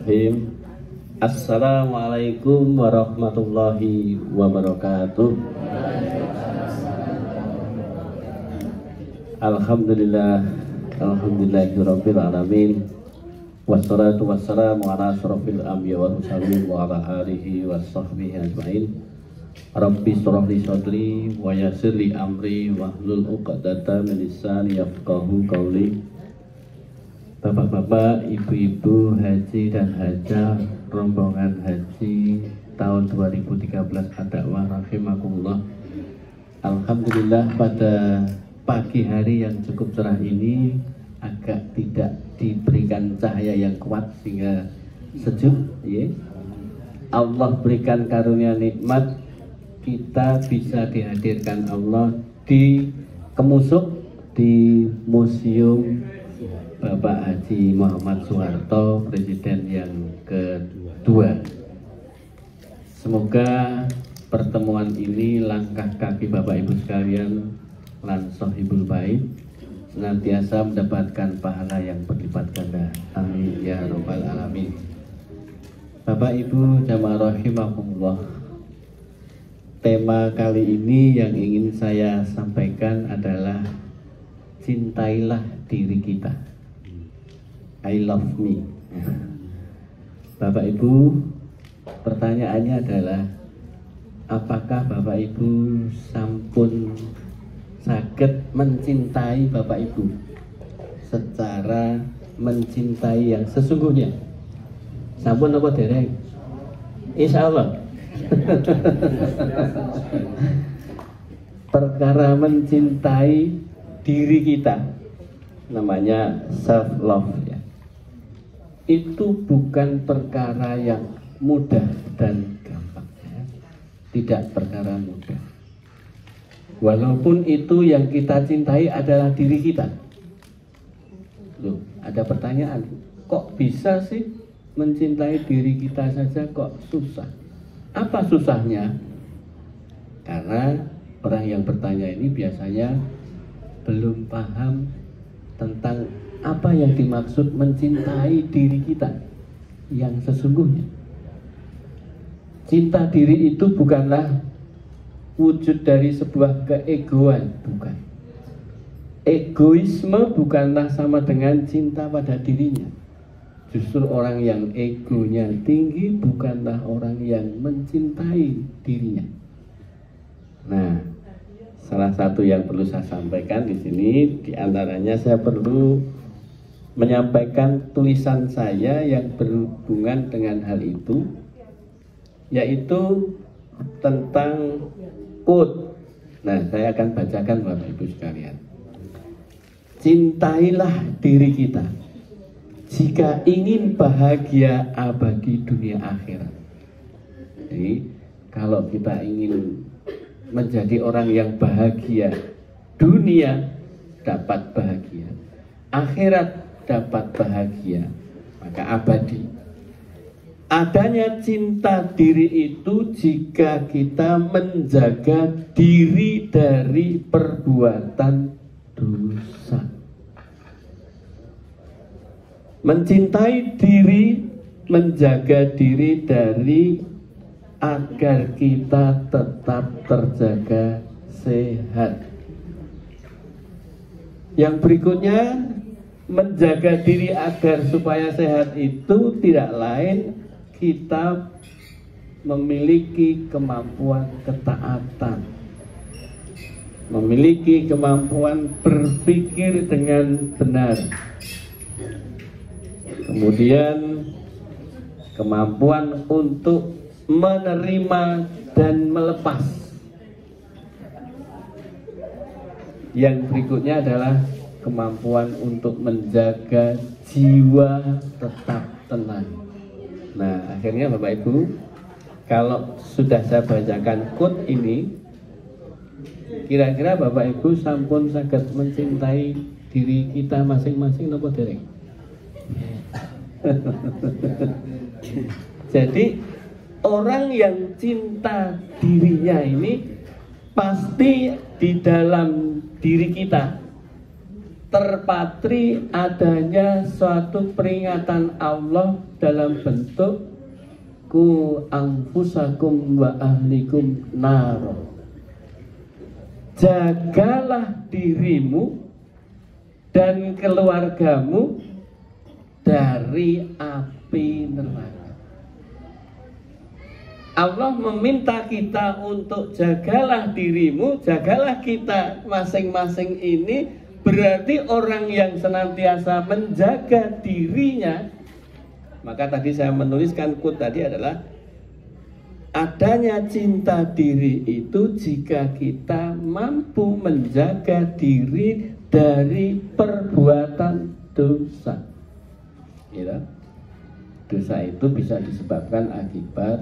Bismillahirrahmanirrahim. Assalamualaikum warahmatullahi wabarakatuh. Alhamdulillahirabbil alamin. Wassalatu wassalamu ala asyrofil anbiya wal mursalin wa ala alihi washabbihi ajmain. Rabbi shrah li sadri wa yassir li amri wahlul 'uqdatam min lisani yafqahu qawli. Bapak-bapak, ibu-ibu haji dan hajah rombongan haji tahun 2013 ad-dakwah rahimakumullah. Alhamdulillah pada pagi hari yang cukup cerah ini agak tidak diberikan cahaya yang kuat sehingga sejuk, ya. Allah berikan karunia nikmat kita bisa dihadirkan Allah di Kemusuk di Museum Bapak Haji Muhammad Soeharto, Presiden yang kedua. Semoga pertemuan ini langkah kaki Bapak Ibu sekalian lan sohibul bait senantiasa mendapatkan pahala yang berlipat ganda. Amin ya robbal alamin. Bapak Ibu jamaah rahimakumullah, tema kali ini yang ingin saya sampaikan adalah cintailah diri kita. I love me. Bapak Ibu, pertanyaannya adalah apakah Bapak Ibu sampun saged mencintai Bapak Ibu secara mencintai yang sesungguhnya? Sampun apa dereng? Insya Allah. Perkara mencintai diri kita namanya self love, ya. Itu bukan perkara yang mudah dan gampang, ya. Tidak perkara mudah. Walaupun itu yang kita cintai adalah diri kita. Loh, ada pertanyaan, kok bisa sih mencintai diri kita saja kok susah? Apa susahnya? Karena orang yang bertanya ini biasanya belum paham tentang apa yang dimaksud mencintai diri kita yang sesungguhnya. Cinta diri itu bukanlah wujud dari sebuah keegoan, bukan. Egoisme bukanlah sama dengan cinta pada dirinya. Justru orang yang egonya tinggi bukanlah orang yang mencintai dirinya. Nah, salah satu yang perlu saya sampaikan di sini, diantaranya saya perlu menyampaikan tulisan saya yang berhubungan dengan hal itu, yaitu tentang quote. Nah, saya akan bacakan Bapak Ibu sekalian. Cintailah diri kita jika ingin bahagia abadi dunia akhirat. Jadi, kalau kita ingin menjadi orang yang bahagia, dunia dapat bahagia, akhirat dapat bahagia, maka abadi. Adanya cinta diri itu jika kita menjaga diri dari perbuatan dosa. Mencintai diri, menjaga diri dari agar kita tetap terjaga sehat. Yang berikutnya, menjaga diri agar supaya sehat itu tidak lain kita memiliki kemampuan ketaatan, memiliki kemampuan berpikir dengan benar, kemudian kemampuan untuk menerima dan melepas. Yang berikutnya adalah kemampuan untuk menjaga jiwa tetap tenang. Nah, akhirnya Bapak Ibu, kalau sudah saya bacakan quote ini, kira-kira Bapak Ibu sampun saged mencintai diri kita masing-masing napa dereng? Jadi orang yang cinta dirinya ini pasti di dalam diri kita terpatri adanya suatu peringatan Allah dalam bentuk ku anfusakum wa ahlikum naro. Jagalah dirimu dan keluargamu dari api neraka. Allah meminta kita untuk jagalah dirimu, jagalah kita masing-masing ini. Berarti orang yang senantiasa menjaga dirinya, maka tadi saya menuliskan quote tadi adalah adanya cinta diri itu jika kita mampu menjaga diri dari perbuatan dosa. Ya, dosa itu bisa disebabkan akibat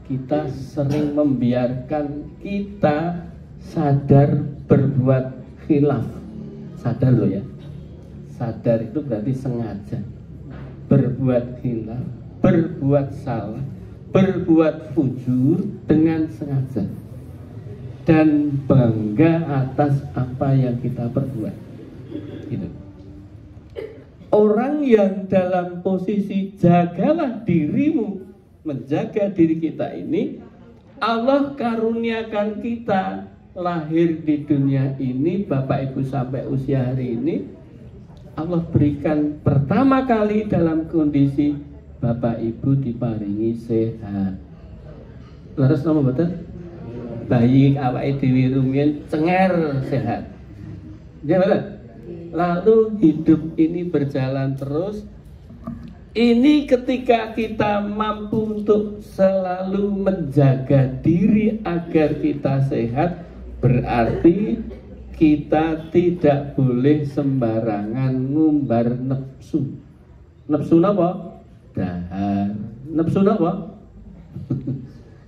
kita sering membiarkan kita sadar berbuat khilaf. Sadar loh ya, sadar itu berarti sengaja berbuat khilaf, berbuat salah, berbuat fujur dengan sengaja dan bangga atas apa yang kita perbuat gitu. Orang yang dalam posisi jagalah dirimu, menjaga diri kita ini, Allah karuniakan kita lahir di dunia ini, Bapak Ibu sampai usia hari ini Allah berikan pertama kali dalam kondisi Bapak Ibu diparingi sehat. Leres nama betul? Bayi awake dhewe rumiyin cenger sehat. Ya betul? Lalu hidup ini berjalan terus. Ini ketika kita mampu untuk selalu menjaga diri agar kita sehat, berarti kita tidak boleh sembarangan ngumbar nafsu. Nafsu apa? Dahar. Nafsu apa?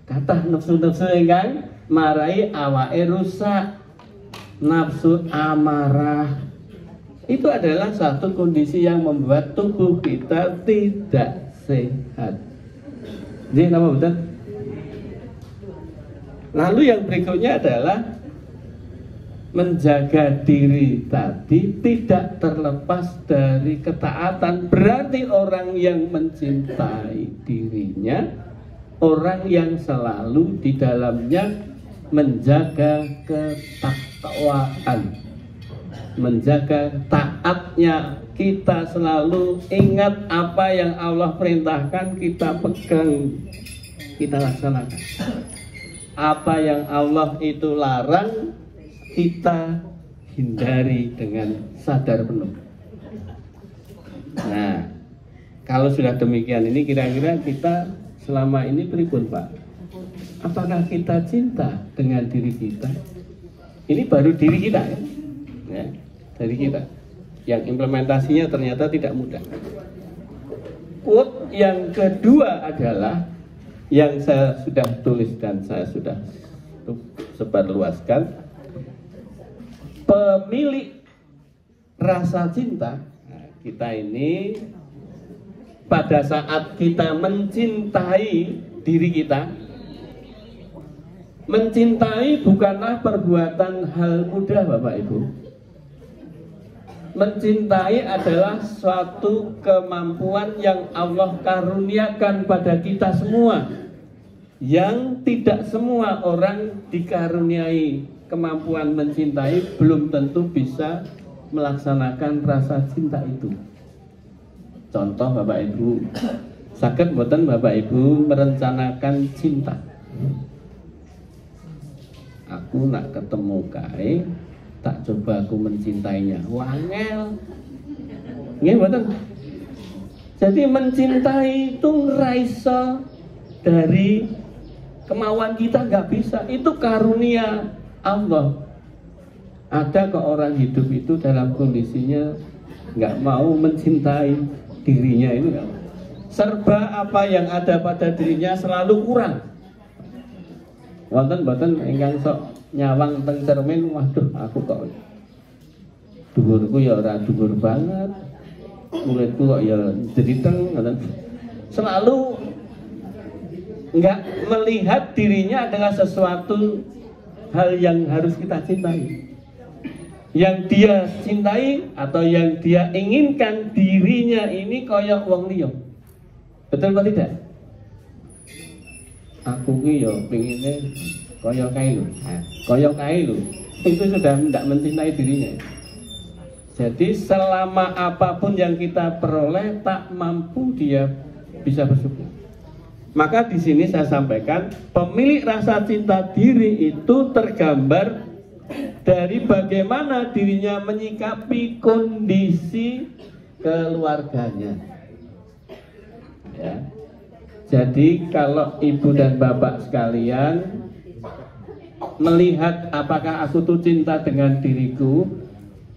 Kata nafsu-nafsu ingkang marai awake rusak. Nafsu amarah. Itu adalah satu kondisi yang membuat tubuh kita tidak sehat. Jadi nama betul? Lalu yang berikutnya adalah menjaga diri tadi tidak terlepas dari ketaatan. Berarti orang yang mencintai dirinya, orang yang selalu di dalamnya menjaga ketakwaan, menjaga taatnya. Kita selalu ingat apa yang Allah perintahkan, kita pegang, kita laksanakan. Apa yang Allah itu larang, kita hindari dengan sadar penuh. Nah, kalau sudah demikian ini kira-kira kita selama ini pripun, Pak? Apakah kita cinta dengan diri kita? Ini baru diri kita ya, dari kita. Yang implementasinya ternyata tidak mudah. Quote yang kedua adalah yang saya sudah tulis dan saya sudah sebarluaskan. Pemilik rasa cinta, nah, kita ini pada saat kita mencintai diri kita, mencintai bukanlah perbuatan hal mudah, Bapak Ibu. Mencintai adalah suatu kemampuan yang Allah karuniakan pada kita semua, yang tidak semua orang dikaruniai kemampuan mencintai, belum tentu bisa melaksanakan rasa cinta itu. Contoh Bapak Ibu, saged mboten Bapak Ibu merencanakan cinta? Aku nak ketemu kae, tak coba aku mencintainya. Wangel. Nggih mboten? Jadi mencintai itu ngraiso dari kemauan kita, nggak bisa. Itu karunia Allah. Ada kok orang hidup itu dalam kondisinya nggak mau mencintai dirinya, itu nggak. Serba apa yang ada pada dirinya selalu kurang. Wonten ingkang sok nyawang teng cermin, waduh aku kok dhuwurku ya ora dhuwur banget, mulutku kok ya jediteng, selalu nggak melihat dirinya adalah sesuatu hal yang harus kita cintai. yang dia cintai atau yang dia inginkan dirinya ini koyok wong liya. Betul atau tidak? Aku ki yo pengennya koyok kae lho. Nah, koyok kae lho. Itu sudah tidak mencintai dirinya. Jadi selama apapun yang kita peroleh tak mampu dia bisa bersyukur. Maka di sini saya sampaikan pemilik rasa cinta diri itu tergambar dari bagaimana dirinya menyikapi kondisi keluarganya. Ya. Jadi kalau ibu dan bapak sekalian melihat apakah aku tuh cinta dengan diriku,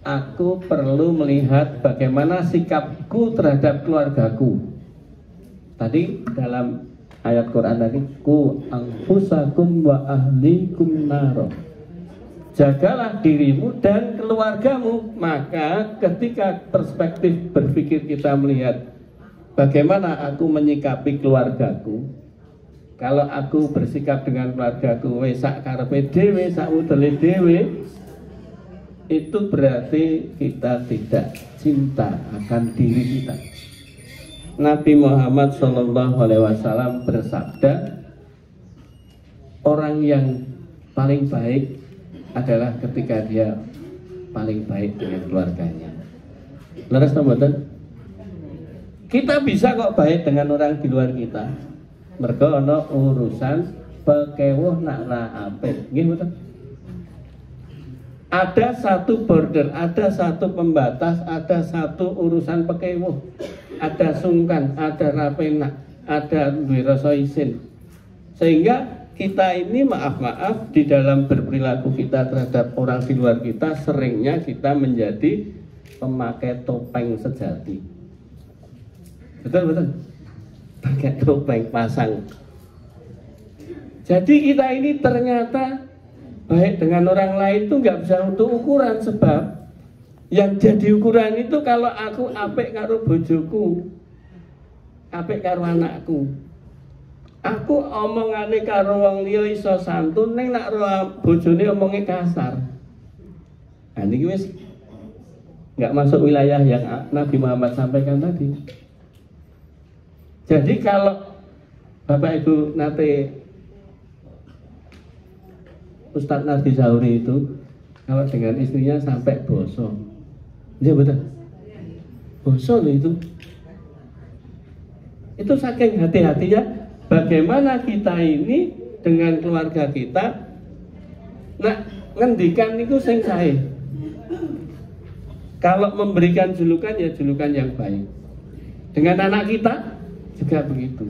aku perlu melihat bagaimana sikapku terhadap keluargaku. Tadi dalam ayat Quran tadi, ku anfusakum wa ahlikum naro. Jagalah dirimu dan keluargamu. Maka ketika perspektif berpikir kita melihat bagaimana aku menyikapi keluargaku, kalau aku bersikap dengan keluargaku sak karepe dhewe, sak udele dhewe, itu berarti kita tidak cinta akan diri kita. Nabi Muhammad SAW bersabda, orang yang paling baik adalah ketika dia paling baik dengan keluarganya. Leres betul? Kita bisa kok baik dengan orang di luar kita. Mergo ana urusan pekewuh nak la apik. Nggih betul? Ada satu border, ada satu pembatas, ada satu urusan pekewuh, ada sungkan, ada rapenak, ada duwe rasa isin. Sehingga kita ini maaf di dalam berperilaku kita terhadap orang di luar kita, seringnya kita menjadi pemakai topeng sejati. Betul? Pakai topeng pasang. Jadi kita ini ternyata baik dengan orang lain itu nggak bisa untuk ukuran, sebab yang jadi ukuran itu kalau aku apik karo bojoku, apik karo anakku, aku omongane karo wong liya iso santun, ning nek bojone omongnya kasar. Nah ini wis nggak masuk wilayah yang Nabi Muhammad sampaikan tadi. Jadi kalau Bapak Ibu nate Ustadz Nardi Zauri itu kalau dengan istrinya sampai boso, iya betul, boso loh itu saking hati-hatinya. Bagaimana kita ini dengan keluarga kita, nak ngendikan itu sing sae. Kalau memberikan julukan ya julukan yang baik. Dengan anak kita juga begitu.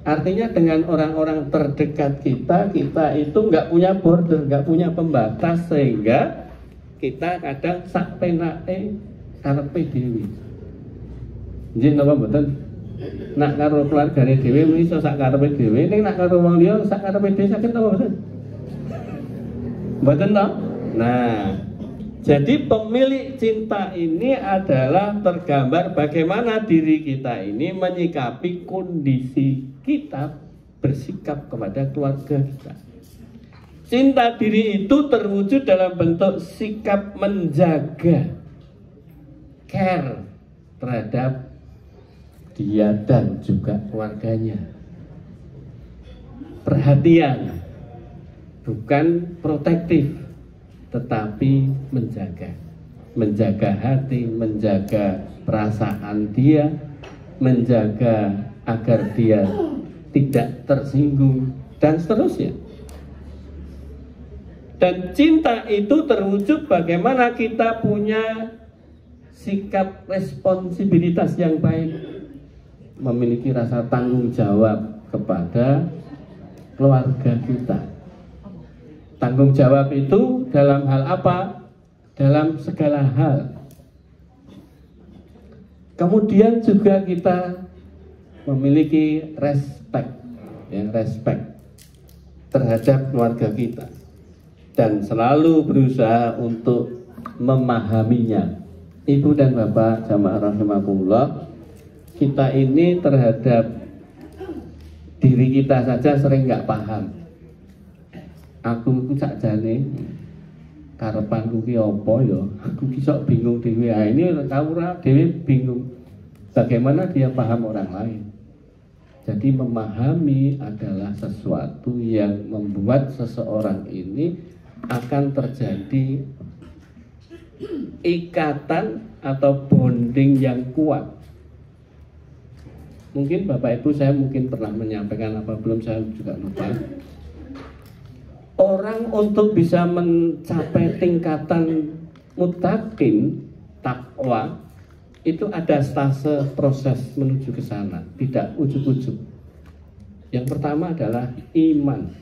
Artinya dengan orang-orang terdekat kita itu nggak punya border, nggak punya pembatas, sehingga kita kadang sak penake karepe dhewe. Nggih napa mboten? Nak karo keluargane dhewe iso sak karepe dhewe, ning nak karo wong liya sak karepe dhewe sakit napa mboten? Mboten toh? Nah, jadi pemilik cinta ini adalah tergambar bagaimana diri kita ini menyikapi kondisi kita bersikap kepada keluarga kita. Cinta diri itu terwujud dalam bentuk sikap menjaga, care terhadap dia dan juga keluarganya. Perhatian, bukan protektif, tetapi menjaga hati, menjaga perasaan dia, menjaga agar dia tidak tersinggung dan seterusnya. Dan cinta itu terwujud bagaimana kita punya sikap responsibilitas yang baik, memiliki rasa tanggung jawab kepada keluarga kita. Tanggung jawab itu dalam hal apa? Dalam segala hal. Kemudian juga kita memiliki respect terhadap keluarga kita dan selalu berusaha untuk memahaminya. Ibu dan Bapak jamaah rahimakumullah, kita ini terhadap diri kita saja sering nggak paham. Aku sakjane karepanku ki apa ya? Aku ki sok bingung dhewe. Ini kawula dhewe bingung. Bagaimana dia paham orang lain? Jadi memahami adalah sesuatu yang membuat seseorang ini akan terjadi ikatan atau bonding yang kuat. Mungkin Bapak Ibu saya mungkin pernah menyampaikan apa belum, saya juga lupa. Orang untuk bisa mencapai tingkatan muttaqin, takwa, itu ada stase proses menuju ke sana, tidak ujuk-ujuk. Yang pertama adalah iman.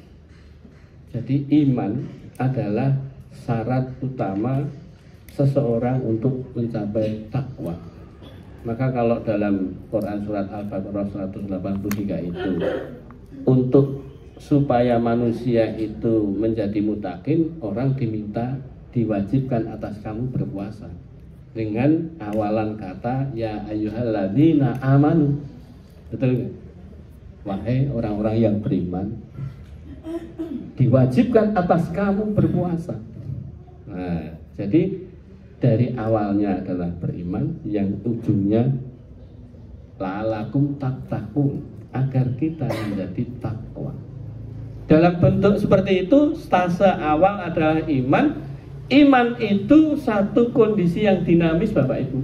Jadi iman adalah syarat utama seseorang untuk mencapai takwa. Maka kalau dalam Quran surat Al-Baqarah 183 itu, untuk supaya manusia itu menjadi muttaqin, orang diminta, diwajibkan atas kamu berpuasa dengan awalan kata ya ayyuhalladzina amanu. Betul nggak? Wahai orang-orang yang beriman, diwajibkan atas kamu berpuasa. Nah, jadi dari awalnya adalah beriman, yang ujungnya la'alakum tattaqun, agar kita menjadi takwa. Dalam bentuk seperti itu, stase awal adalah iman. Iman itu satu kondisi yang dinamis, Bapak Ibu.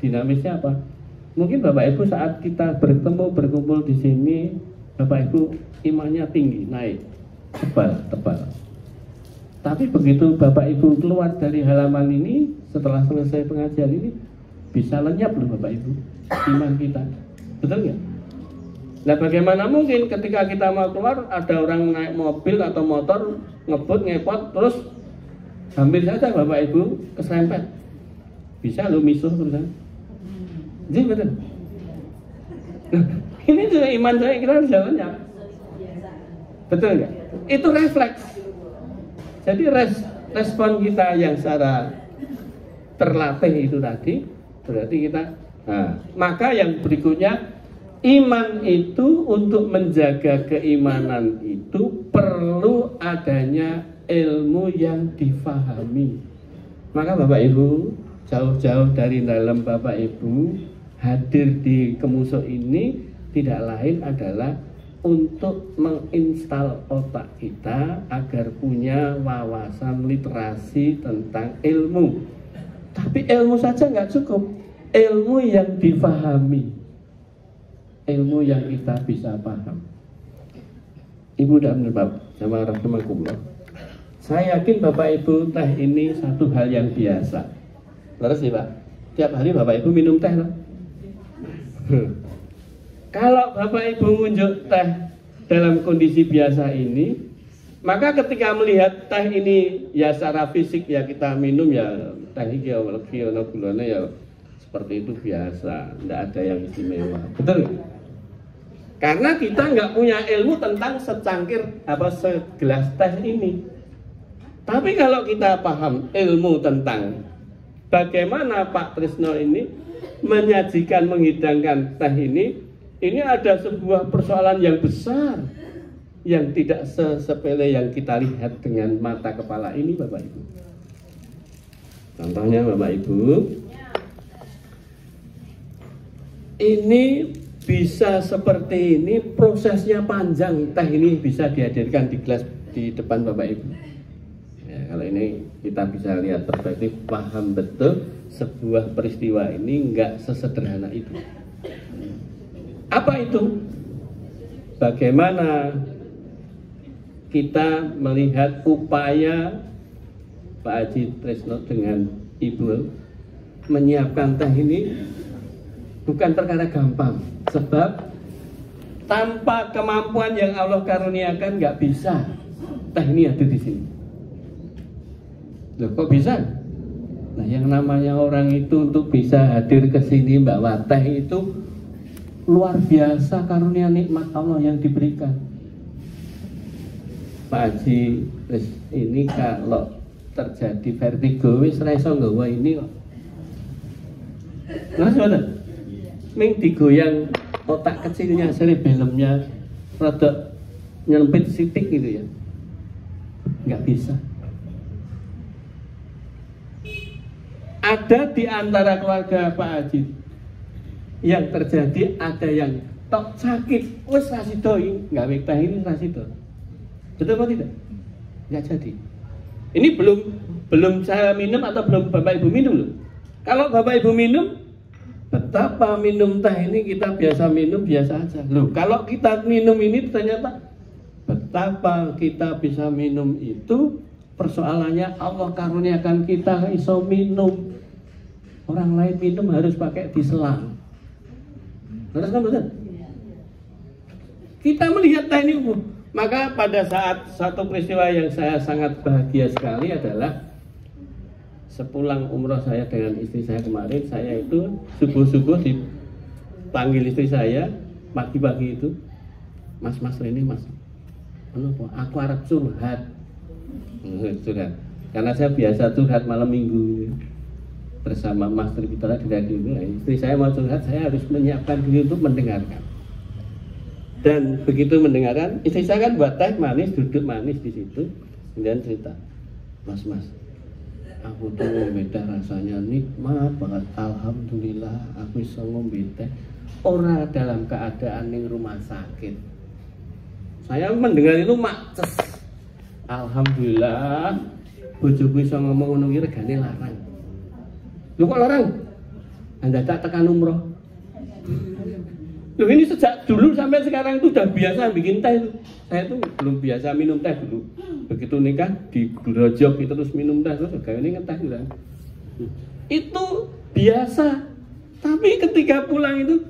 Dinamisnya apa? Mungkin Bapak Ibu saat kita bertemu, berkumpul di sini, Bapak Ibu imannya tinggi, naik, tebal. Tapi begitu Bapak Ibu keluar dari halaman ini, setelah selesai pengajian ini, bisa lenyap loh Bapak Ibu iman kita. Betul nggak? Nah, bagaimana mungkin ketika kita mau keluar ada orang naik mobil atau motor ngebut, ngepot, terus hampir saja Bapak Ibu keserempet. Bisa lo misuh terusan. Jadi betul. Nah, ini juga iman saya kita bisa lenyap. Betul nggak? Itu refleks. Jadi respon kita yang secara terlatih itu tadi, berarti kita. Nah, maka yang berikutnya, iman itu untuk menjaga keimanan itu perlu adanya ilmu yang difahami. Maka Bapak Ibu jauh-jauh dari dalam Bapak Ibu hadir di Kemuso ini tidak lain adalah untuk menginstal otak kita agar punya wawasan literasi tentang ilmu. Tapi ilmu saja nggak cukup, ilmu yang difahami, ilmu yang kita bisa paham. Ibu dan Bapak, sama rahmatullah. Saya yakin Bapak Ibu teh ini satu hal yang biasa. Terus sih Pak, tiap hari Bapak Ibu minum teh loh. Kalau Bapak Ibu ngunjuk teh dalam kondisi biasa ini, maka ketika melihat teh ini ya secara fisik ya kita minum ya teh iki ya gulanya ya seperti itu biasa, tidak ada yang istimewa. Betul? Karena kita nggak punya ilmu tentang secangkir apa segelas teh ini. Tapi kalau kita paham ilmu tentang bagaimana Pak Trisno ini menyajikan, menghidangkan teh ini ada sebuah persoalan yang besar yang tidak sepele yang kita lihat dengan mata kepala ini Bapak Ibu. Contohnya Bapak Ibu, ini bisa seperti ini, prosesnya panjang, teh ini bisa dihadirkan di gelas di depan Bapak Ibu. Ya, kalau ini kita bisa lihat perspektif, paham betul sebuah peristiwa ini enggak sesederhana itu. Apa itu? Bagaimana kita melihat upaya Pak Haji Trisno dengan Ibu menyiapkan teh ini bukan perkara gampang, sebab tanpa kemampuan yang Allah karuniakan nggak bisa teh ini ada di sini. Loh, kok bisa? Nah, yang namanya orang itu untuk bisa hadir ke sini bawa teh itu luar biasa karunia nikmat Allah yang diberikan. Pak Haji ini kalau terjadi vertigo wis ra iso nggawa ini kok. Nah, saudara. Ming digoyang otak kecilnya, cerebellumnya rada nyelempit sitik gitu ya. Nggak bisa. ada di antara keluarga Pak Haji yang terjadi, ada yang tok sakit wes rasidoi gawe teh ini rasido. Betul apa tidak? Nggak jadi. Ini belum saya minum atau belum Bapak Ibu minum loh. Kalau Bapak Ibu minum, betapa minum teh ini kita biasa minum biasa aja loh. Kalau kita minum ini ternyata betapa kita bisa minum itu, persoalannya Allah karuniakan kita iso minum. Orang lain minum harus pakai diselang. Betul kan betul? Kita melihat teh ini, maka pada saat satu peristiwa yang saya sangat bahagia sekali adalah sepulang umroh saya dengan istri saya kemarin, saya itu subuh-subuh dipanggil istri saya pagi-pagi itu, Mas Reni, Mas, aku harap curhat, karena saya biasa curhat malam minggu bersama Mas Tripitala di radio. Istri saya mau curhat, saya harus menyiapkan diri untuk mendengarkan. Dan begitu mendengarkan, istri saya kan buat teh manis, duduk manis di situ, kemudian cerita, Mas, aku tuh ngombe teh rasanya nikmat banget, alhamdulillah aku bisa ngombe teh ora dalam keadaan ning rumah sakit. Saya mendengar itu makces, alhamdulillah bojoku iso ngomong ngono iki regane larang. Lho kok larang? Anda tak tekan umroh. Loh, ini sejak dulu sampai sekarang itu udah biasa bikin teh. Saya tuh belum biasa minum teh dulu. Begitu nikah di grojok itu terus minum teh terus kayak ini ngeteh gitu. Itu biasa. Tapi ketika pulang itu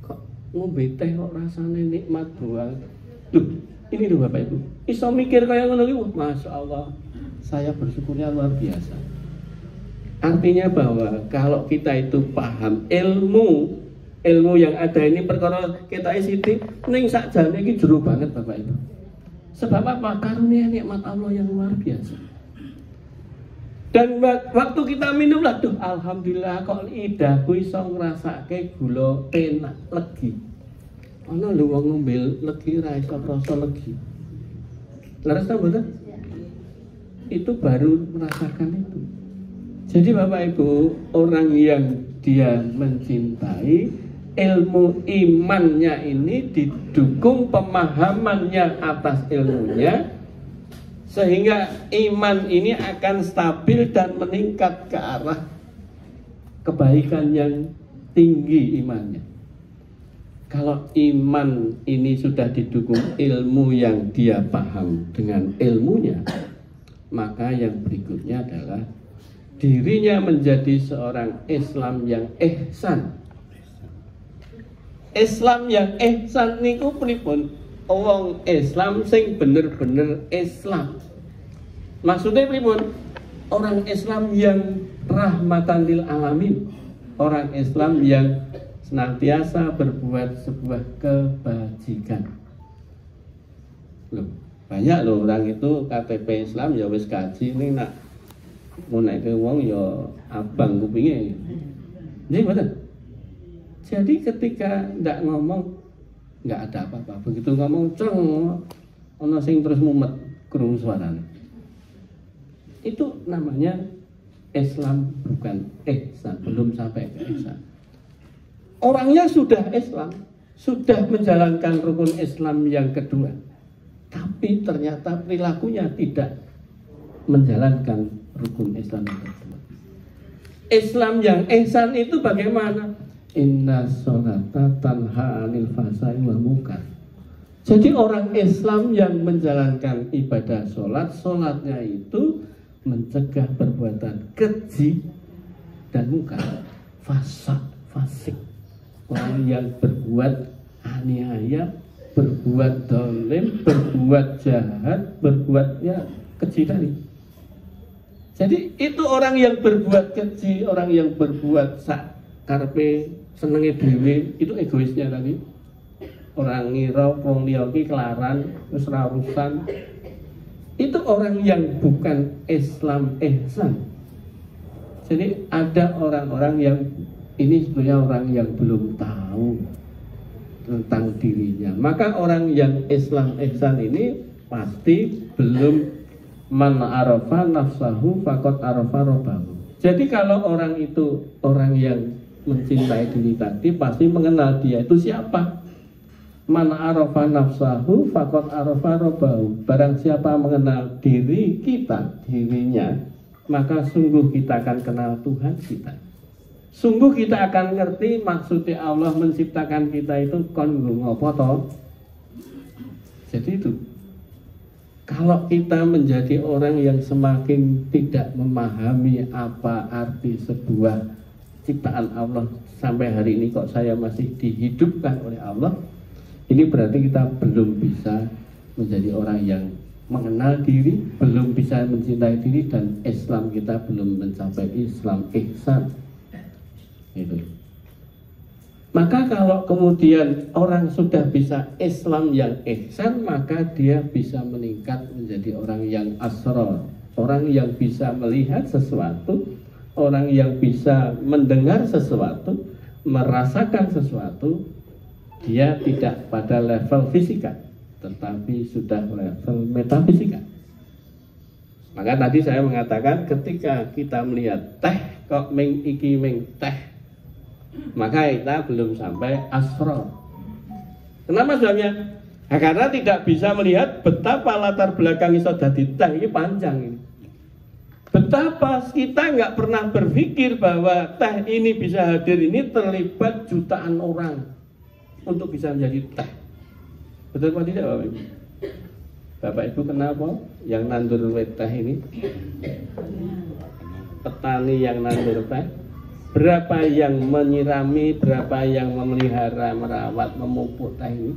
kok ngombe teh kok rasanya nikmat banget. Loh, ini loh Bapak Ibu. Iso mikir kayak ngono iki, Masya Allah. Saya bersyukurnya luar biasa. Artinya bahwa kalau kita itu paham ilmu yang ada ini perkara kita isiti ning sakjane iki jero banget Bapak Ibu. Sebab apa? Karunia nikmat Allah yang luar biasa. Dan waktu kita minum lah tuh alhamdulillah kok lidahku iso ngrasake gula enak legi. Ana lho wong ngombe legi ra iso rasa legi. Leres ta mboten? Itu baru merasakan itu. Jadi Bapak Ibu, orang yang dia mencintai ilmu imannya ini didukung pemahamannya atas ilmunya, sehingga iman ini akan stabil dan meningkat ke arah kebaikan yang tinggi imannya. Kalau iman ini sudah didukung ilmu yang dia paham dengan ilmunya, maka yang berikutnya adalah dirinya menjadi seorang Islam yang ihsan. Islam yang ihsan niku pripun? Wong Islam sing bener-bener Islam. Maksudnya pripun? Orang Islam yang rahmatan lil alamin. Orang Islam yang senantiasa berbuat sebuah kebajikan. Loh, banyak loh orang itu KTP Islam ya wis kaji ning nak menaike wong ya abang kupinge. Nggih mboten. Jadi ketika ndak ngomong nggak ada apa-apa. Begitu ngomong ceng ana sing terus mumet krungu suarane. Itu namanya Islam bukan ihsan, belum sampai ke ihsan. Orangnya sudah Islam, sudah menjalankan rukun Islam yang kedua. Tapi ternyata perilakunya tidak menjalankan rukun Islam yang kedua. Islam yang ihsan itu bagaimana? Inna sholata tanha 'anil fahsya'i wal munkar. Jadi orang Islam yang menjalankan ibadah sholat, sholatnya itu mencegah perbuatan keji dan munkar, fasik. Orang yang berbuat aniaya, berbuat dolim, berbuat jahat, berbuat keji tadi. Jadi itu orang yang berbuat keji, orang yang berbuat karpe senenge dhewe, itu egoisnya tadi. Orang ngira wong liya iki kelaran wis ora urusan. Itu orang yang bukan Islam ihsan. Jadi ada orang-orang yang ini sebenarnya orang yang belum tahu tentang dirinya. Maka orang yang Islam ihsan ini pasti belum man arafa nafsahu faqad arafa rabbahu. Jadi kalau orang itu orang yang mencintai diri tadi pasti mengenal dia itu siapa. Man arafa nafsahu faqad arafa rabbahu. Barang siapa mengenal diri kita, dirinya, maka sungguh kita akan kenal Tuhan kita. Sungguh kita akan ngerti maksudnya Allah menciptakan kita itu kon ngopo to. Jadi itu. Kalau kita menjadi orang yang semakin tidak memahami apa arti sebuah ciptaan Allah, sampai hari ini kok saya masih dihidupkan oleh Allah, ini berarti kita belum bisa menjadi orang yang mengenal diri, belum bisa mencintai diri, dan Islam kita belum mencapai Islam ihsan. Gitu. Maka kalau kemudian orang sudah bisa Islam yang ihsan, maka dia bisa meningkat menjadi orang yang asrar, orang yang bisa melihat sesuatu, orang yang bisa mendengar sesuatu, merasakan sesuatu. Dia tidak pada level fisika, tetapi sudah level metafisika. Maka tadi saya mengatakan ketika kita melihat teh kok meng iki meng teh, maka kita belum sampai asrar. Kenapa sebabnya? Nah, karena tidak bisa melihat betapa latar belakang iso dadi teh ini panjang ini. Betapa kita nggak pernah berpikir bahwa teh ini bisa hadir ini terlibat jutaan orang untuk bisa menjadi teh. Betul apa tidak Bapak Ibu? Bapak Ibu kenapa yang nandur teh ini? Petani yang nandur teh. Berapa yang menyirami, berapa yang memelihara, merawat, memupuk teh ini?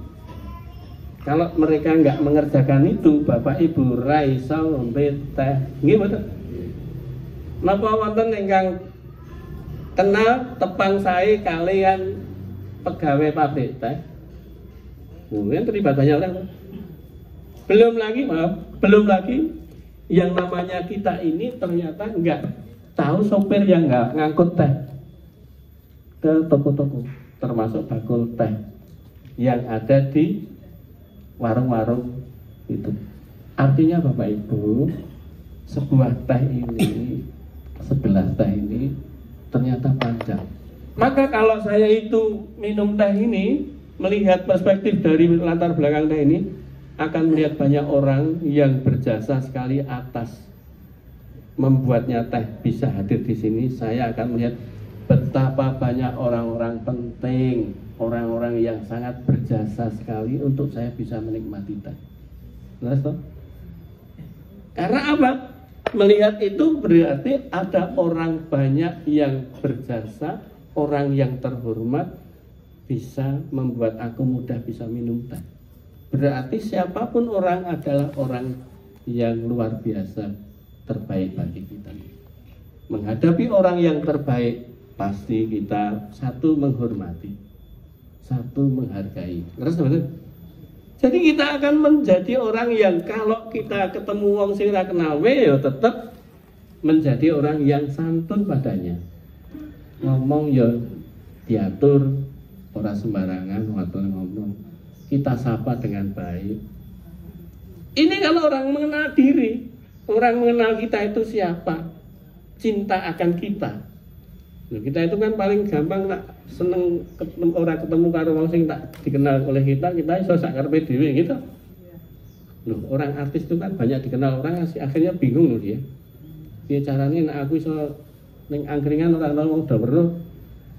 Kalau mereka nggak mengerjakan itu, Bapak Ibu raiso ngombe teh. Nggih betul. Napa wonten ingkang kenal tepang sae kalian pegawai pabrik teh? Mungkin terlibat banyak orang. Belum lagi yang namanya kita ini ternyata nggak tahu sopir yang nggak ngangkut teh ke toko-toko, termasuk bakul teh yang ada di warung-warung itu. Artinya Bapak Ibu, sebuah teh ini, segelas teh ini ternyata panjang. Maka kalau saya itu minum teh ini, melihat perspektif dari latar belakang teh ini, akan melihat banyak orang yang berjasa sekali atas membuatnya teh bisa hadir di sini. Saya akan melihat betapa banyak orang-orang penting, orang-orang yang sangat berjasa sekali untuk saya bisa menikmati teh. Jelas toh? Karena apa? Melihat itu berarti ada orang banyak yang berjasa, orang yang terhormat bisa membuat aku mudah bisa minum teh. Berarti siapapun orang adalah orang yang luar biasa, terbaik bagi kita. Menghadapi orang yang terbaik, pasti kita satu menghormati, satu menghargai. Terus betul? Jadi kita akan menjadi orang yang kalau kita ketemu wong sing ra kenal ya tetap menjadi orang yang santun padanya. Ngomong ya diatur, ora sembarangan ngomong. Kita sapa dengan baik. Ini kalau orang mengenal diri, orang mengenal kita itu siapa, cinta akan kita. Nah, kita itu kan paling gampang nak seneng orang ketemu karo wong sing tak dikenal oleh kita iso sak karepe dhewe gitu. Loh, orang artis itu kan banyak dikenal orang, akhirnya bingung loh dia. Piye carane nek aku iso ning angkringan ora ana wong weruh,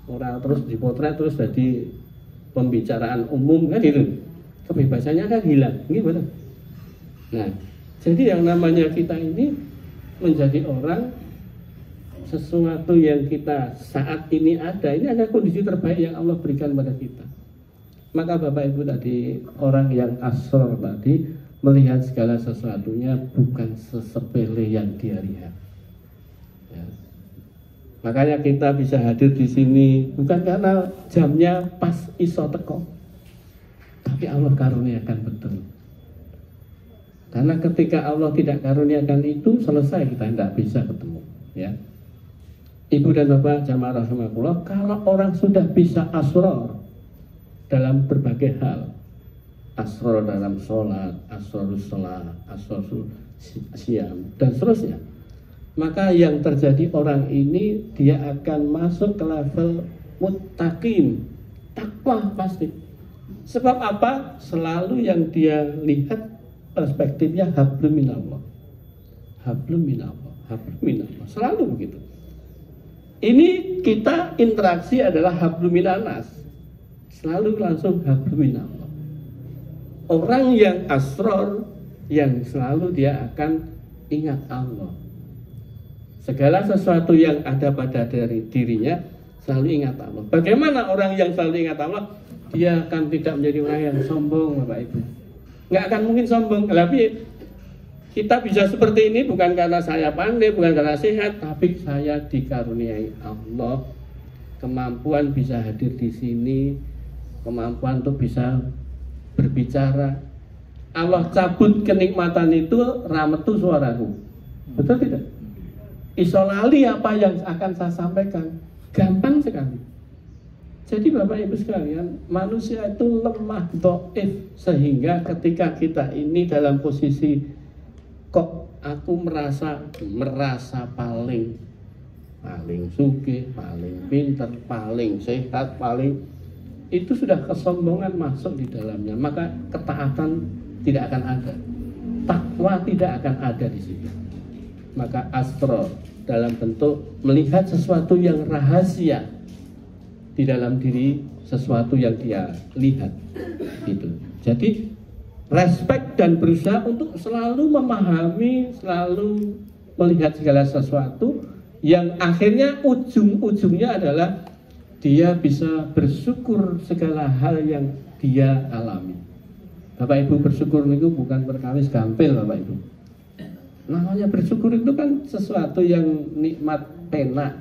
ora terus dipotret terus jadi pembicaraan umum kan itu. Kebebasannya kan hilang, gitu betul. Nah, jadi yang namanya kita ini menjadi orang, sesuatu yang kita saat ini ada kondisi terbaik yang Allah berikan pada kita. Maka Bapak Ibu tadi, orang yang asrar tadi melihat segala sesuatunya bukan sesepele yang dia lihat. Ya. Makanya kita bisa hadir di sini bukan karena jamnya pas iso teko, tapi Allah karuniakan betul. Karena ketika Allah tidak karuniakan itu, selesai, kita tidak bisa ketemu. Ya. Ibu dan Bapak jamaah rahimakumullah, kalau orang sudah bisa asrar dalam berbagai hal, asrar dalam sholat, asrarus sholat, asrarus siam, dan seterusnya, maka yang terjadi orang ini dia akan masuk ke level muttaqin, takwa pasti. Sebab apa? Selalu yang dia lihat perspektifnya hablum minallah. Hablum minallah, hablum minallah. Selalu begitu. Ini kita interaksi adalah hablum minanas. Selalu langsung hablum minallah. Orang yang asror, yang selalu dia akan ingat Allah. Segala sesuatu yang ada pada dirinya selalu ingat Allah. Bagaimana orang yang selalu ingat Allah? Dia akan tidak menjadi orang yang sombong, Bapak Ibu. Nggak akan mungkin sombong. Tapi kita bisa seperti ini bukan karena saya pandai, bukan karena sehat, tapi saya dikaruniai Allah kemampuan bisa hadir di sini, kemampuan untuk bisa berbicara. Allah cabut kenikmatan itu, rahmatu suaraku. Betul tidak? Isolali apa yang akan saya sampaikan. Gampang sekali. Jadi Bapak Ibu sekalian, manusia itu lemah, dhaif, sehingga ketika kita ini dalam posisi kok aku merasa paling sugih, paling pintar, paling sehat, paling, itu sudah kesombongan masuk di dalamnya, maka ketaatan tidak akan ada, takwa tidak akan ada di situ. Maka astro dalam bentuk melihat sesuatu yang rahasia di dalam diri, sesuatu yang dia lihat gitu. Jadi respect dan berusaha untuk selalu memahami, selalu melihat segala sesuatu yang akhirnya ujung-ujungnya adalah dia bisa bersyukur segala hal yang dia alami. Bapak Ibu, bersyukur itu bukan perkawis gampil Bapak Ibu. Namanya bersyukur itu kan sesuatu yang nikmat penak,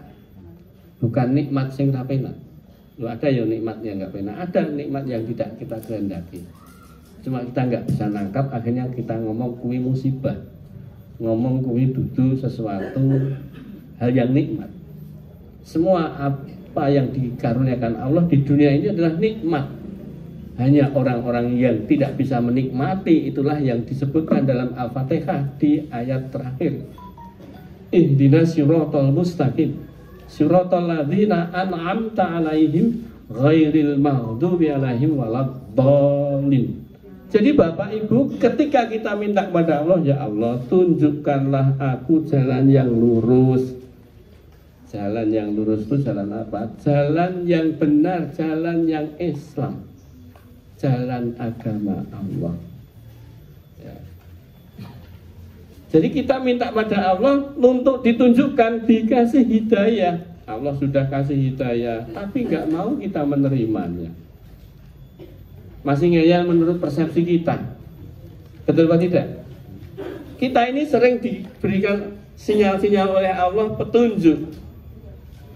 bukan nikmat sing ra penak. Loh, ada ya nikmat yang nggak penak, ada nikmat yang tidak kita kehendaki. Cuma kita nggak bisa nangkap, akhirnya kita ngomong kuwi musibah, ngomong kuwi dudu sesuatu hal yang nikmat. Semua apa yang dikaruniakan Allah di dunia ini adalah nikmat. Hanya orang-orang yang tidak bisa menikmati, itulah yang disebutkan dalam Al-Fatihah di ayat terakhir. Ihdinas siratal mustaqim, siratal ladzina an'amta 'alaihim ghairil maghdubi 'alaihim waladdallin. Jadi Bapak Ibu, ketika kita minta kepada Allah, ya Allah, tunjukkanlah aku jalan yang lurus. Jalan yang lurus itu jalan apa? Jalan yang benar, jalan yang Islam, jalan agama Allah. Ya. Jadi kita minta pada Allah untuk ditunjukkan, dikasih hidayah. Allah sudah kasih hidayah, tapi nggak mau kita menerimanya. Masih ngeyel menurut persepsi kita. Betul atau tidak? Kita ini sering diberikan sinyal-sinyal oleh Allah petunjuk.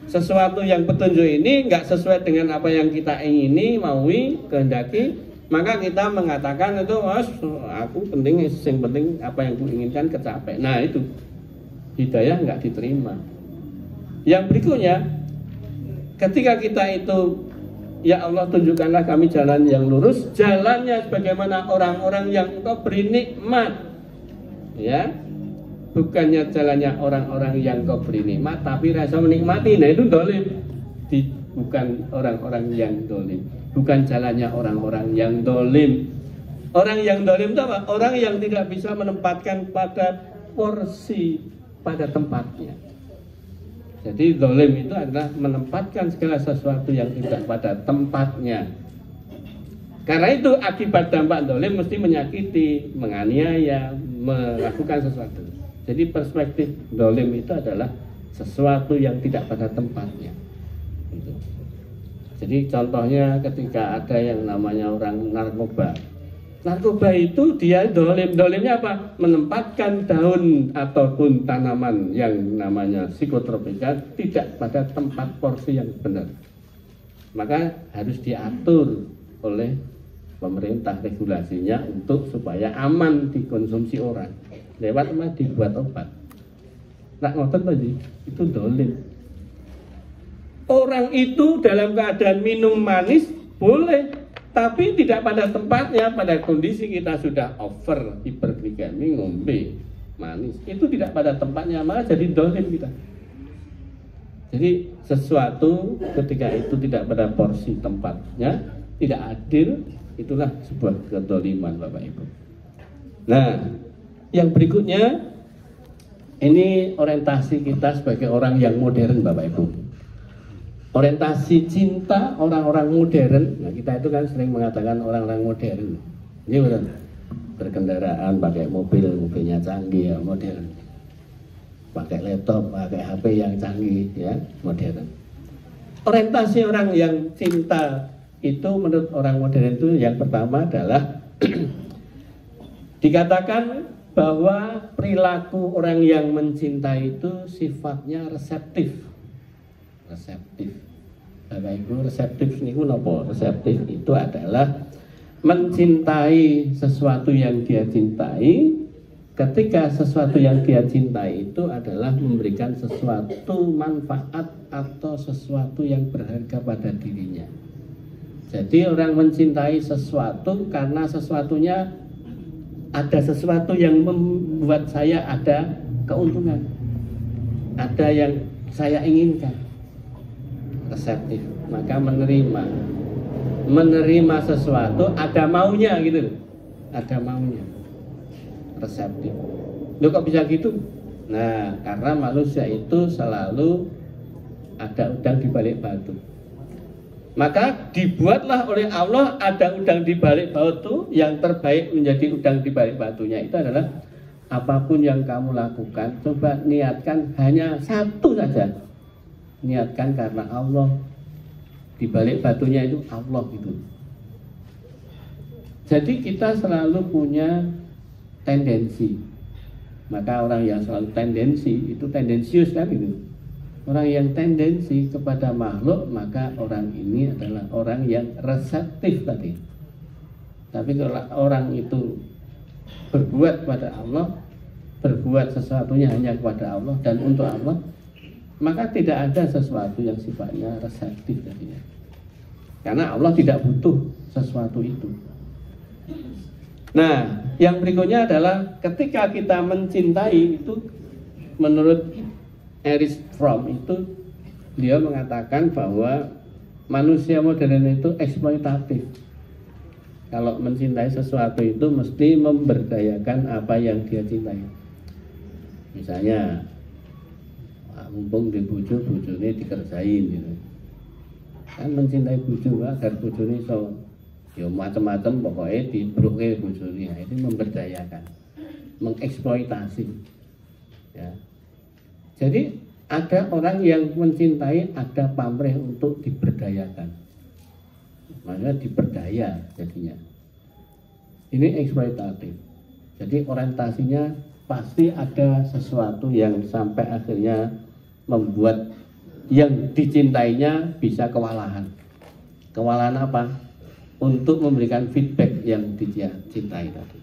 Sesuatu yang petunjuk ini nggak sesuai dengan apa yang kita ingini, maui, kehendaki, maka kita mengatakan itu, aku penting, yang penting apa yang aku inginkan kecapai. Nah itu hidayah nggak diterima. Yang berikutnya, ketika kita itu, ya Allah tunjukkanlah kami jalan yang lurus, jalannya sebagaimana orang-orang yang Engkau beri nikmat, ya, bukannya jalannya orang-orang yang Engkau beri nikmat tapi rasa menikmati. Nah itu dolim. Bukan orang-orang yang dolim, bukan jalannya orang-orang yang dolim. Orang yang dolim itu apa? Orang yang tidak bisa menempatkan pada porsi, pada tempatnya. Jadi dolim itu adalah menempatkan segala sesuatu yang tidak pada tempatnya. Karena itu akibat dampak dolim mesti menyakiti, menganiaya, melakukan sesuatu. Jadi perspektif dolim itu adalah sesuatu yang tidak pada tempatnya. Jadi contohnya ketika ada yang namanya orang narkoba. Narkoba itu dia dolimnya apa? Menempatkan daun ataupun tanaman yang namanya psikotropika tidak pada tempat porsi yang benar. Maka harus diatur oleh pemerintah regulasinya untuk supaya aman dikonsumsi orang. Lewat mah dibuat obat. Nak ngoten tadi itu dolim. Orang itu dalam keadaan minum manis boleh, tapi tidak pada tempatnya. Pada kondisi kita sudah over hiperglikemi, ngombe manis, itu tidak pada tempatnya, maka jadi dolim kita. Jadi sesuatu ketika itu tidak pada porsi tempatnya, tidak adil, itulah sebuah kedoliman Bapak Ibu. Nah, yang berikutnya, ini orientasi kita sebagai orang yang modern Bapak Ibu. Orientasi cinta orang-orang modern. Nah, kita itu kan sering mengatakan orang-orang modern. Ini betul. Berkendaraan pakai mobilnya canggih ya, modern. Pakai laptop, pakai HP yang canggih ya, modern. Orientasi orang yang cinta itu menurut orang modern itu yang pertama adalah dikatakan bahwa perilaku orang yang mencintai itu sifatnya reseptif. Reseptif. Bapak Ibu, reseptif niku napa? Reseptif itu adalah mencintai sesuatu yang dia cintai. Ketika sesuatu yang dia cintai itu adalah memberikan sesuatu manfaat atau sesuatu yang berharga pada dirinya. Jadi orang mencintai sesuatu karena sesuatunya ada sesuatu yang membuat saya ada keuntungan, ada yang saya inginkan. Reseptif, maka menerima sesuatu ada maunya gitu, ada maunya. Reseptif. Loh kok bisa gitu? Nah, karena manusia itu selalu ada udang di balik batu. Maka dibuatlah oleh Allah ada udang di balik batu, yang terbaik menjadi udang di balik batunya itu adalah apapun yang kamu lakukan, coba niatkan hanya satu saja. Niatkan karena Allah. Di balik batunya itu Allah gitu. Jadi kita selalu punya tendensi. Maka orang yang selalu tendensi itu tendensius kan itu. Orang yang tendensi kepada makhluk, maka orang ini adalah orang yang reseptif tadi. Tapi kalau orang itu berbuat pada Allah, berbuat sesuatunya hanya kepada Allah dan untuk Allah, maka tidak ada sesuatu yang sifatnya reseptif tadinya. Karena Allah tidak butuh sesuatu itu. Nah, yang berikutnya adalah ketika kita mencintai itu, menurut Erich Fromm itu, dia mengatakan bahwa manusia modern itu eksploitatif. Kalau mencintai sesuatu itu mesti memberdayakan apa yang dia cintai. Misalnya, mumpung di bojo, bojone dikerjain gitu. Kan mencintai bojo agar bojone iso ya macam-macam pokoknya dibruke bojone. Nah, itu memberdayakan, mengeksploitasi. Ya. Jadi ada orang yang mencintai, ada pamrih untuk diberdayakan. Makanya diberdaya jadinya. Ini eksploitatif. Jadi orientasinya pasti ada sesuatu yang sampai akhirnya membuat yang dicintainya bisa kewalahan. Kewalahan apa? Untuk memberikan feedback yang dia cintai tadi.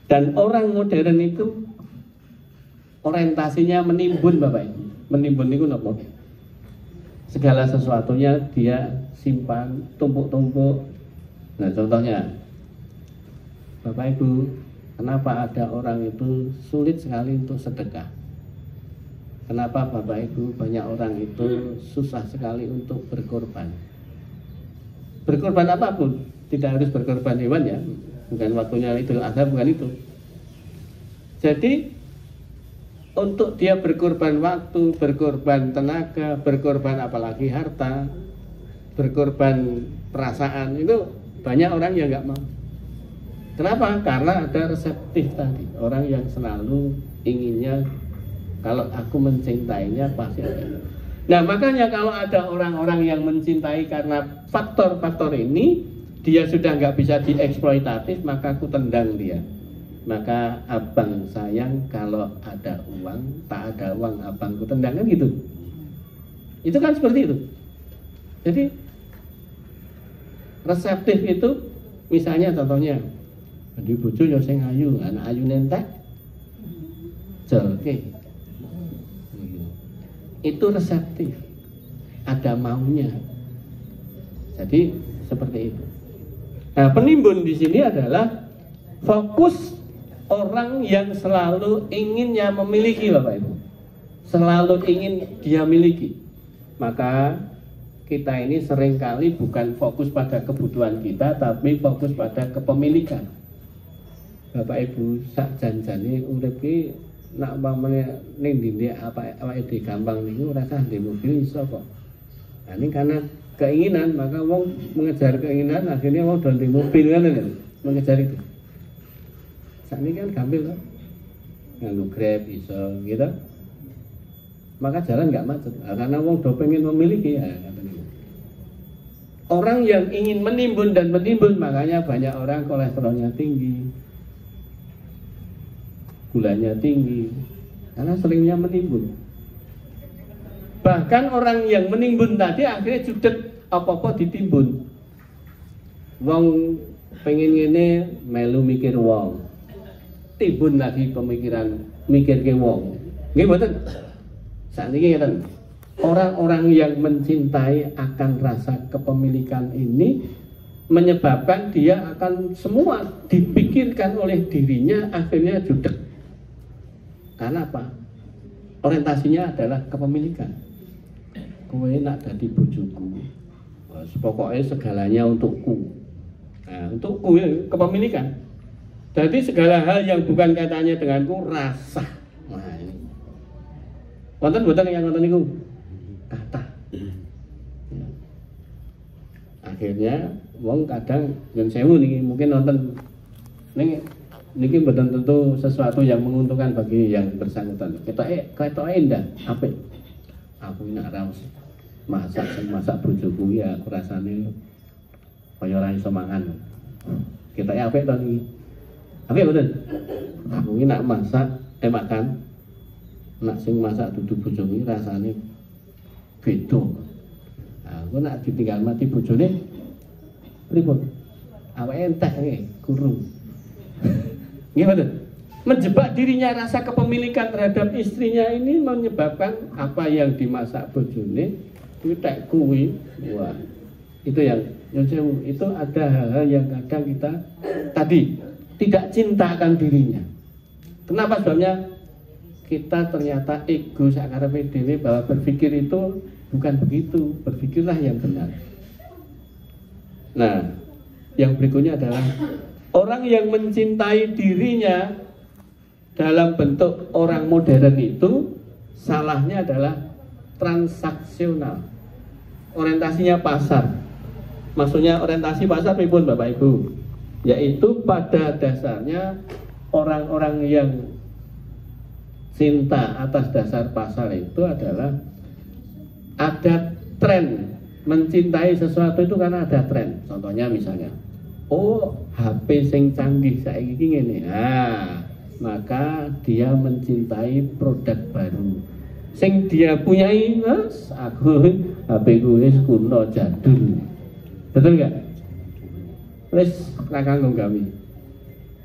Dan orang modern itu orientasinya menimbun Bapak Ibu. Menimbun itu apa? Segala sesuatunya dia simpan, tumpuk-tumpuk. Nah contohnya, Bapak Ibu, kenapa ada orang itu sulit sekali untuk sedekah? Kenapa Bapak Ibu banyak orang itu susah sekali untuk berkorban? Berkorban apapun, tidak harus berkorban hewan ya, bukan waktunya itu, ada bukan itu. Jadi untuk dia berkorban waktu, berkorban tenaga, berkorban apalagi harta, berkorban perasaan, itu banyak orang yang nggak mau. Kenapa? Karena ada reseptif tadi, orang yang selalu inginnya kalau aku mencintainya pasti ada. Nah makanya kalau ada orang-orang yang mencintai karena faktor-faktor ini, dia sudah nggak bisa dieksploitatif, maka aku tendang dia. Maka abang sayang kalau ada uang, tak ada uang abangku tendang, kan gitu. Itu kan seperti itu. Jadi reseptif itu misalnya contohnya, di bojo yo sing ayu, anak ayu nentek, jelke. Itu reseptif, ada maunya. Jadi seperti itu. Nah, penimbun di sini adalah fokus orang yang selalu inginnya memiliki, Bapak Ibu, selalu ingin dia miliki. Maka kita ini seringkali bukan fokus pada kebutuhan kita, tapi fokus pada kepemilikan. Bapak Ibu sak janjane urip ki nak pamane ning ndi apa awake dhewe gampang niku rasa ndek mobil iso kok. Nah, ini karena keinginan, maka wong mengejar keinginan, akhirnya wong do ndek mobil kan, mengejar itu. Saat ini kan gampil kan, nganggo Grab iso gitu. Maka jalan nggak macet, karena wong do pengen memiliki ya. Orang yang ingin menimbun dan menimbun, makanya banyak orang kolesterolnya tinggi, gulanya tinggi, karena seringnya menimbun. Bahkan orang yang menimbun tadi akhirnya judet apa-apa ditimbun. Wong pengen ini melu mikir wong, timbun lagi pemikiran mikir ke wong. Nggih mboten? Saat ini kan orang-orang yang mencintai akan rasa kepemilikan ini menyebabkan dia akan semua dipikirkan oleh dirinya, akhirnya judet. Karena apa? Orientasinya adalah kepemilikan. Kowe nak dadi bojoku, pokoknya segalanya untukku. Nah, untukku ya, kepemilikan. Jadi segala hal yang bukan kaitannya denganku rasa. Nah, ini. Wonten yang nonton niku? Kata. Ya. Akhirnya wong kadang yang sewu nih mungkin nonton niki betul tentu sesuatu yang menguntungkan bagi yang bersangkutan. Kita indah, apik. Aku ini raus masak bojoku ya aku rasane kaya ora iso mangan. Kita apik to niki. Apik betul. Aku ini nak masak makan. Nak sing masak dudu bojoku rasane beda. Aku nak ditinggal mati bojone pripun? Awake entek nggih, guru. Nggih betul. Menjebak dirinya rasa kepemilikan terhadap istrinya ini menyebabkan apa yang dimasak bojone kuwi tek kuwi. Wah. Itu yang sewu, itu ada hal-hal yang kadang kita tadi tidak cintakan dirinya. Kenapa sebabnya? Kita ternyata ego sakarepe dhewe bahwa berpikir itu bukan begitu, berpikirlah yang benar. Nah, yang berikutnya adalah orang yang mencintai dirinya dalam bentuk orang modern itu salahnya adalah transaksional. Orientasinya pasar. Maksudnya orientasi pasar pripun Bapak Ibu? Yaitu pada dasarnya orang-orang yang cinta atas dasar pasar itu adalah ada tren mencintai sesuatu itu karena ada tren. Contohnya misalnya, oh HP sing canggih saiki iki ngene. Nah, maka dia mencintai produk baru. Sing dia punyai, Mas, aku HP ku wis kuno jadul. Betul enggak? Wis ra kanggo gawe.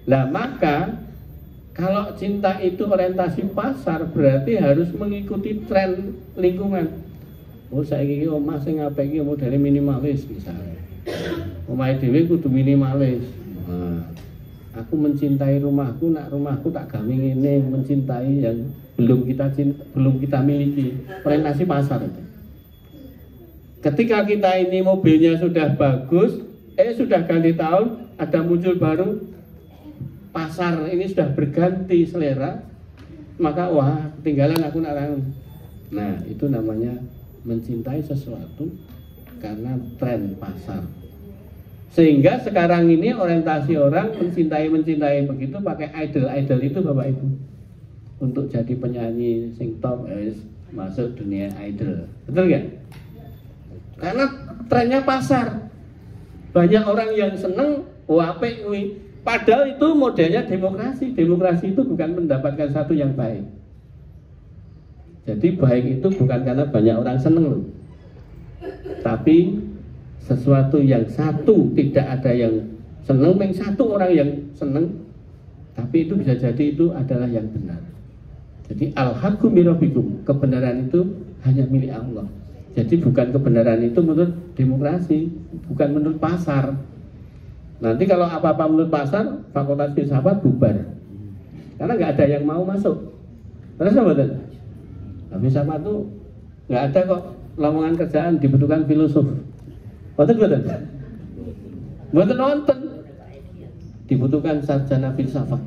Lah maka kalau cinta itu orientasi pasar berarti harus mengikuti tren lingkungan. Oh saiki iki omah sing apik iki modele minimalis misalnya. Omahe dhewe kudu minimalis. Nah, aku mencintai rumahku, nak rumahku tak gawe ngene, mencintai yang belum kita miliki. Orientasi pasar itu. Ketika kita ini mobilnya sudah bagus, sudah ganti tahun, ada muncul baru, pasar ini sudah berganti selera, maka wah ketinggalan aku nak. Nah itu namanya mencintai sesuatu karena tren pasar. Sehingga sekarang ini orientasi orang mencintai begitu pakai idol itu Bapak Ibu, untuk jadi penyanyi sing top masuk dunia idol, betul nggak? Karena trennya pasar, banyak orang yang seneng apik kuwi. Padahal itu modelnya demokrasi. Demokrasi itu bukan mendapatkan satu yang baik. Jadi baik itu bukan karena banyak orang seneng loh. Tapi sesuatu yang satu tidak ada yang seneng, satu orang yang seneng, tapi itu bisa jadi itu adalah yang benar. Jadi al-haqqu min rabbikum, kebenaran itu hanya milik Allah. Jadi bukan kebenaran itu menurut demokrasi, bukan menurut pasar. Nanti kalau apa-apa menurut pasar, fakultas filsafat bubar. karena nggak ada yang mau masuk. Terus apa betul? Habis sama tuh nggak ada kok lowongan kerjaan dibutuhkan filosof. Betul betul. Betul nonton dibutuhkan sarjana filsafat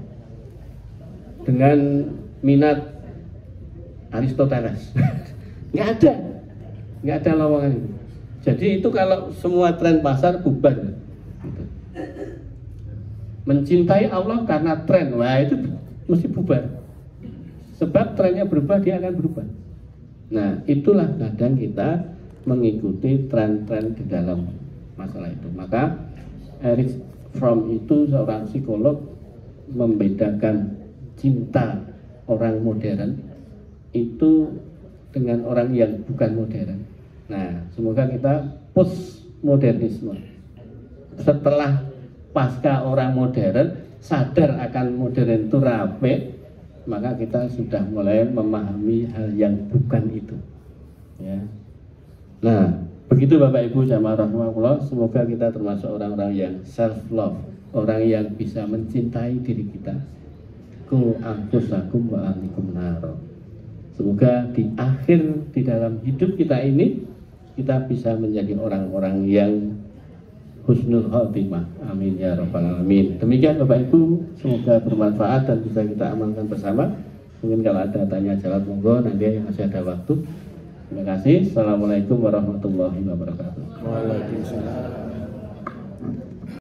dengan minat Aristoteles. Nggak ada lowongan itu. Jadi itu kalau semua tren pasar bubar. Gitu. Mencintai Allah karena tren, wah itu mesti bubar. Sebab trennya berubah, dia akan berubah. Nah, itulah kadang kita mengikuti tren-tren di dalam masalah itu. Maka Erich Fromm itu seorang psikolog membedakan cinta orang modern itu dengan orang yang bukan modern. Nah, semoga kita postmodernisme. Setelah pasca orang modern sadar akan modern itu rapi, maka kita sudah mulai memahami hal yang bukan itu. Ya. Nah, begitu Bapak Ibu jamaah rahmatullah, semoga kita termasuk orang-orang yang self love, orang yang bisa mencintai diri kita. Ku anfusakum wa ahlikum naro. Semoga di akhir di dalam hidup kita ini kita bisa menjadi orang-orang yang husnul khotimah. Amin ya rabbal alamin. Demikian Bapak Ibu, semoga bermanfaat dan bisa kita amalkan bersama. Mungkin kalau ada tanya jawab monggo, nanti masih ada waktu. Terima kasih. Assalamualaikum warahmatullahi wabarakatuh. Waalaikumsalam.